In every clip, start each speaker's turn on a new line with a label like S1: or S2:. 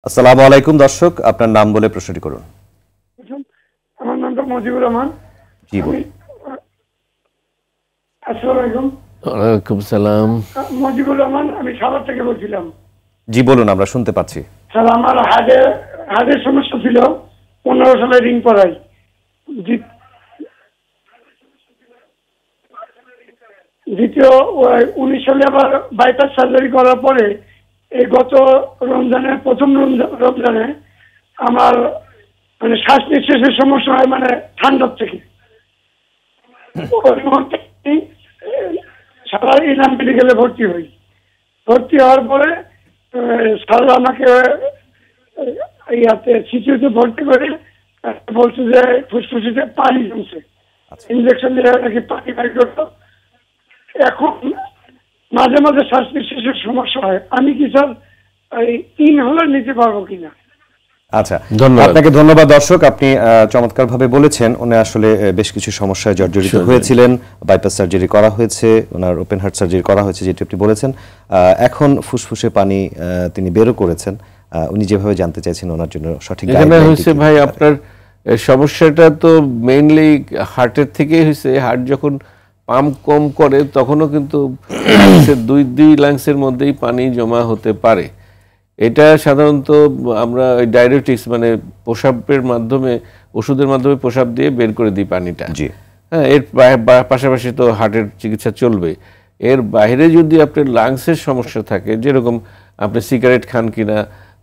S1: আসসালামু আলাইকুম দর্শক, আপনার নাম বলে প্রশ্নটি করুন।
S2: আমার নামটা মজিবুর রহমান।
S1: জি বলুন।
S2: আসসালামু আলাইকুম।
S3: ওয়ালাইকুম সালাম।
S2: মজিবুর রহমান, আমি সাভার থেকে বলছিলাম।
S1: জি বলুন, আমরা শুনতে পাচ্ছি।
S2: স্যার, আমার হার্টের সমস্যা ছিল। 15 সালে রিং পড়াই, দ্বিতীয় 19 সালে আবার বাইপাস সার্জারি করার পরে এই গত রমজানে, প্রথম রমজানে আমার মানে শ্বাস নিঃশ্বাসের সমস্যা হয়, মানে ঠান্ডার থেকে। ওই মুহূর্তে সারা ইলাম মেডিকেলে ভর্তি হই। ভর্তি হওয়ার পরে স্যার আমাকে সিটিতে ভর্তি করে বলছে যে ফুসফুসিতে পানি জমছে, ইঞ্জেকশন দিয়ে নাকি পানি বের করতো। এখন মাঝে মাঝে শ্বাস নিঃশ্বাসের সমস্যা হয়। আমি কি স্যার ইনহেলার নিতে পারবো কিনা?
S1: আচ্ছা, আপনাকে ধন্যবাদ। দর্শক, আপনি চমৎকারভাবে বলেছেন। উনি আসলে বেশ কিছু সমস্যায় জর্জরিত হয়েছিলেন। বাইপাস সার্জারি করা হয়েছে, ওনার ওপেন হার্ট সার্জারি করা হয়েছে, যেটি আপনি বলেছেন। এখন ফুসফুসে পানি তিনি বেরও করেছেন। উনি যেভাবে জানতে চাইছেন ওনার জন্য সঠিক গাইডলাইন হচ্ছে। ভাই,
S3: আপনার সমস্যাটা তো মেইনলি হার্টের থেকেই হয়েছে। হার্ট যখন পাম্প কম করে তখনও কিন্তু দুই লাংসের মধ্যেই পানি জমা হতে পারে। এটা সাধারণত আমরা ডায়রেটিক্স মানে প্রস্রাবের মাধ্যমে, ওষুধের মাধ্যমে প্রস্রাব দিয়ে বের করে দিই পানিটা। হ্যাঁ, এর পাশাপাশি তো হার্টের চিকিৎসা চলবে। এর বাইরে যদি আপনার লাংসের সমস্যা থাকে, যেরকম আপনি সিগারেট খান কিনা,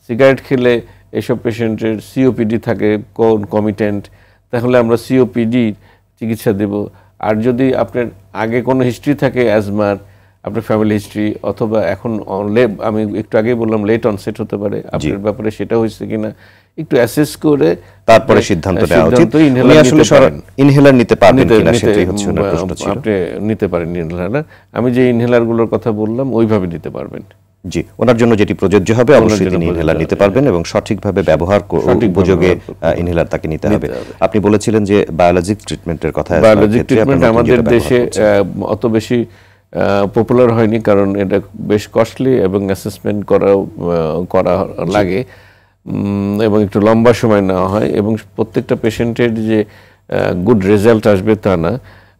S3: সিগারেট খেলে এসব পেশেন্টের সিওপিডি থাকে কমিটেন্ট, তাহলে আমরা সিওপিডি চিকিৎসা দেব। আর যদি আপনার আগে কোনো হিস্ট্রি থাকে অ্যাজমার, আপনার ফ্যামিলি হিস্ট্রি, অথবা এখন আমি একটু আগে বললাম লেট অনসেট হতে পারে, আপনার ব্যাপারে সেটা হয়েছে কিনা একটু অ্যাসেস করে
S1: তারপরে সিদ্ধান্ত নেওয়া উচিত। ইনহেলার নিতে পারবেন কিনা সেটাই হচ্ছে ওনার প্রশ্ন ছিল।
S3: আপনি নিতে পারেন ইনহেলার। আমি যে ইনহেলারগুলোর কথা বললাম ওইভাবে নিতে পারবেন।
S1: জি, ওনার জন্য যেটি প্রযোজ্য হবে অবশ্যই তিনি ইনহেলার নিতে পারবেন এবং সঠিকভাবে ব্যবহার উপযোগে ইনহেলার তাকে নিতে হবে। আপনি বলেছিলেন যে বায়োলজিক ট্রিটমেন্টের কথা।
S3: বায়োলজিক ট্রিটমেন্ট আমাদের দেশে অত বেশি পপুলার হয়নি, কারণ এটা বেশ কস্টলি এবং অ্যাসেসমেন্ট করা লাগে এবং একটু লম্বা সময় নেওয়া হয়, এবং প্রত্যেকটা পেশেন্টের যে গুড রেজাল্ট আসবে তা না।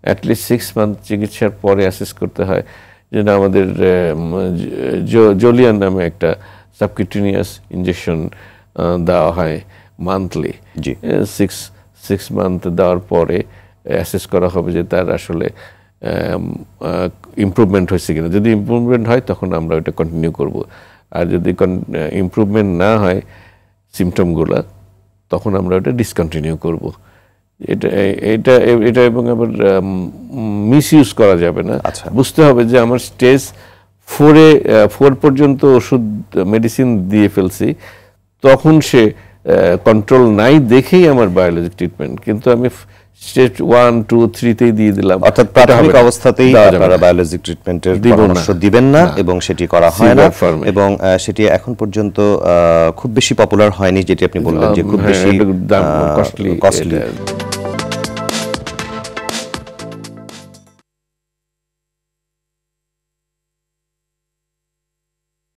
S3: অ্যাটলিস্ট 6 মান্থ চিকিৎসার পরে অ্যাসেস করতে হয়। যেটা আমাদের জোলিয়ান নামে একটা সাবকিউটেনিয়াস ইনজেকশন দেওয়া হয় মান্থলি। 6 মান্থ দেওয়ার পরে অ্যাসেস করা হবে যে তার আসলে ইমপ্রুভমেন্ট হয়েছে কিনা। যদি ইমপ্রুভমেন্ট হয় তখন আমরা ওটা কন্টিনিউ করব, আর যদি ইমপ্রুভমেন্ট না হয় সিমটমগুলো, তখন আমরা ওটা ডিসকন্টিনিউ করব। এটা এবং আবার মিসইউজ করা যাবে না। বুঝতে হবে যে আমার স্টেজ 4 পর্যন্ত ওষুধ মেডিসিন দিয়ে ফেলছি, তখন সে কন্ট্রোল নাই দেখেই আমার বায়োলজিক ট্রিটমেন্ট, কিন্তু আমি স্টেজ 1, 2, 3 দিয়ে দিলাম।
S1: অর্থাৎ প্রাথমিক অবস্থাতেই আপনারা বায়োলজিক ট্রিটমেন্টের পরামর্শ দিবেন না এবং সেটি করা হয় না, এবং সেটি এখন পর্যন্ত খুব বেশি পপুলার হয়নি, যেটি আপনি বললেন যে খুব বেশি কস্টলি।